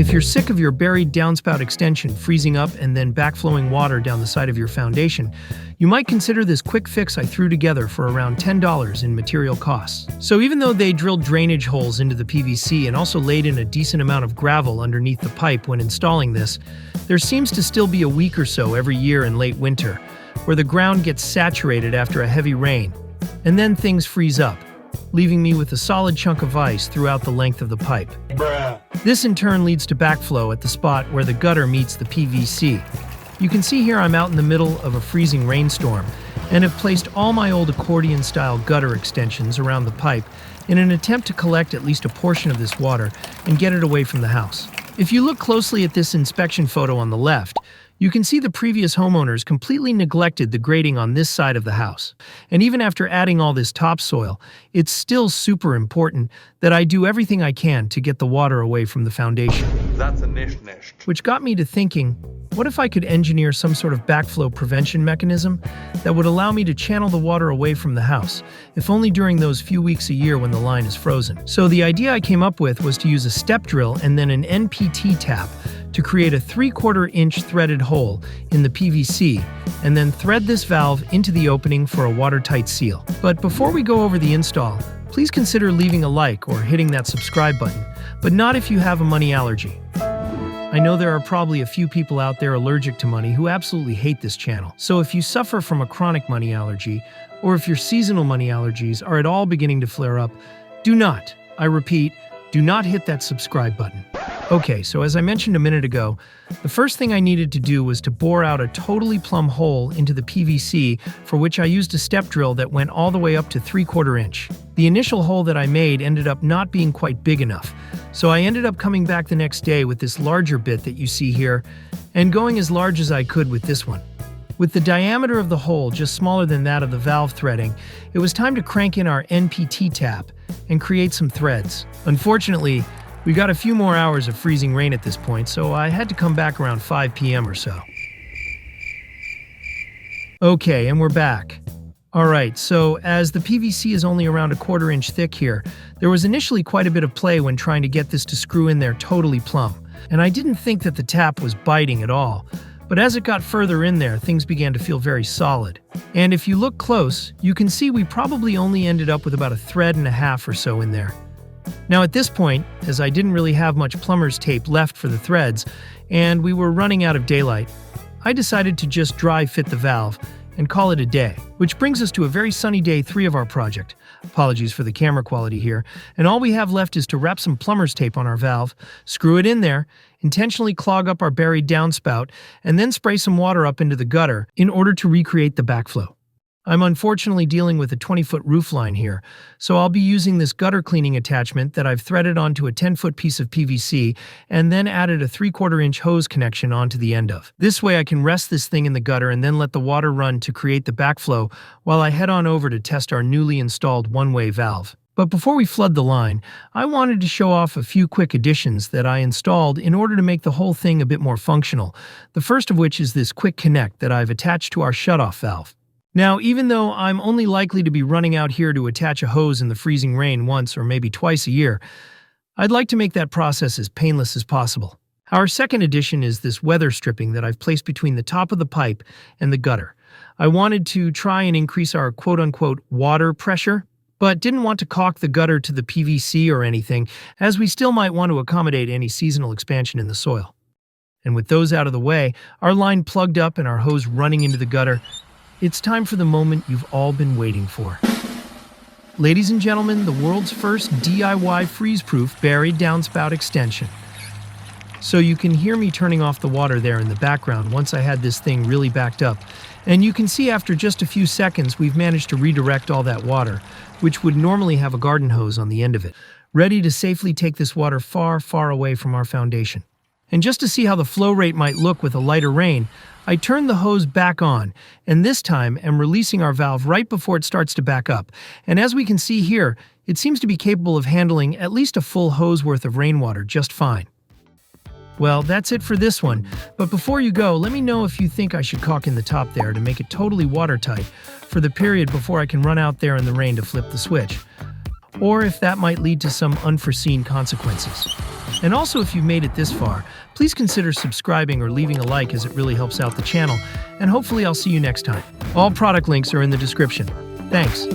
If you're sick of your buried downspout extension freezing up and then backflowing water down the side of your foundation, you might consider this quick fix I threw together for around $10 in material costs. So even though they drilled drainage holes into the PVC and also laid in a decent amount of gravel underneath the pipe when installing this, there seems to still be a week or so every year in late winter, where the ground gets saturated after a heavy rain, and then things freeze up, leaving me with a solid chunk of ice throughout the length of the pipe. This in turn leads to backflow at the spot where the gutter meets the PVC. You can see here I'm out in the middle of a freezing rainstorm and have placed all my old accordion-style gutter extensions around the pipe in an attempt to collect at least a portion of this water and get it away from the house. If you look closely at this inspection photo on the left, you can see the previous homeowners completely neglected the grading on this side of the house. And even after adding all this topsoil, it's still super important that I do everything I can to get the water away from the foundation. That's a nish. Which got me to thinking, what if I could engineer some sort of backflow prevention mechanism that would allow me to channel the water away from the house, if only during those few weeks a year when the line is frozen? So the idea I came up with was to use a step drill and then an NPT tap to create a 3/4 inch threaded hole in the PVC and then thread this valve into the opening for a watertight seal. But before we go over the install, please consider leaving a like or hitting that subscribe button, but not if you have a money allergy. I know there are probably a few people out there allergic to money who absolutely hate this channel. So if you suffer from a chronic money allergy, or if your seasonal money allergies are at all beginning to flare up, do not, I repeat, do not hit that subscribe button. Okay, so as I mentioned a minute ago, the first thing I needed to do was to bore out a totally plumb hole into the PVC, for which I used a step drill that went all the way up to 3/4 inch. The initial hole that I made ended up not being quite big enough, so I ended up coming back the next day with this larger bit that you see here, and going as large as I could with this one. With the diameter of the hole just smaller than that of the valve threading, it was time to crank in our NPT tap and create some threads. Unfortunately, we got a few more hours of freezing rain at this point, so I had to come back around 5 p.m. or so. Okay, and we're back. Alright, so as the PVC is only around 1/4 inch thick here, there was initially quite a bit of play when trying to get this to screw in there totally plumb, and I didn't think that the tap was biting at all. But as it got further in there, things began to feel very solid. And if you look close, you can see we probably only ended up with about 1.5 threads or so in there. Now at this point, as I didn't really have much plumber's tape left for the threads, and we were running out of daylight, I decided to just dry fit the valve and call it a day. Which brings us to a very sunny day 3 of our project. Apologies for the camera quality here. And all we have left is to wrap some plumber's tape on our valve, screw it in there, intentionally clog up our buried downspout, and then spray some water up into the gutter in order to recreate the backflow. I'm unfortunately dealing with a 20-foot roof line here, so I'll be using this gutter cleaning attachment that I've threaded onto a 10-foot piece of PVC and then added a 3/4 inch hose connection onto the end of. This way I can rest this thing in the gutter and then let the water run to create the backflow while I head on over to test our newly installed one-way valve. But before we flood the line, I wanted to show off a few quick additions that I installed in order to make the whole thing a bit more functional, the first of which is this quick connect that I've attached to our shutoff valve. Now, even though I'm only likely to be running out here to attach a hose in the freezing rain once or maybe twice a year, I'd like to make that process as painless as possible. Our second addition is this weather stripping that I've placed between the top of the pipe and the gutter. I wanted to try and increase our quote-unquote water pressure, but didn't want to caulk the gutter to the PVC or anything, as we still might want to accommodate any seasonal expansion in the soil. And with those out of the way, our line plugged up and our hose running into the gutter, it's time for the moment you've all been waiting for. Ladies and gentlemen, the world's first DIY freeze-proof buried downspout extension. So you can hear me turning off the water there in the background once I had this thing really backed up. And you can see after just a few seconds we've managed to redirect all that water, which would normally have a garden hose on the end of it, ready to safely take this water far, far away from our foundation. And just to see how the flow rate might look with a lighter rain, I turned the hose back on, and this time am releasing our valve right before it starts to back up. And as we can see here, it seems to be capable of handling at least a full hose worth of rainwater just fine. Well, that's it for this one, but before you go, let me know if you think I should caulk in the top there to make it totally watertight for the period before I can run out there in the rain to flip the switch. or if that might lead to some unforeseen consequences. And also, if you've made it this far, please consider subscribing or leaving a like, as it really helps out the channel, and hopefully I'll see you next time. All product links are in the description. Thanks.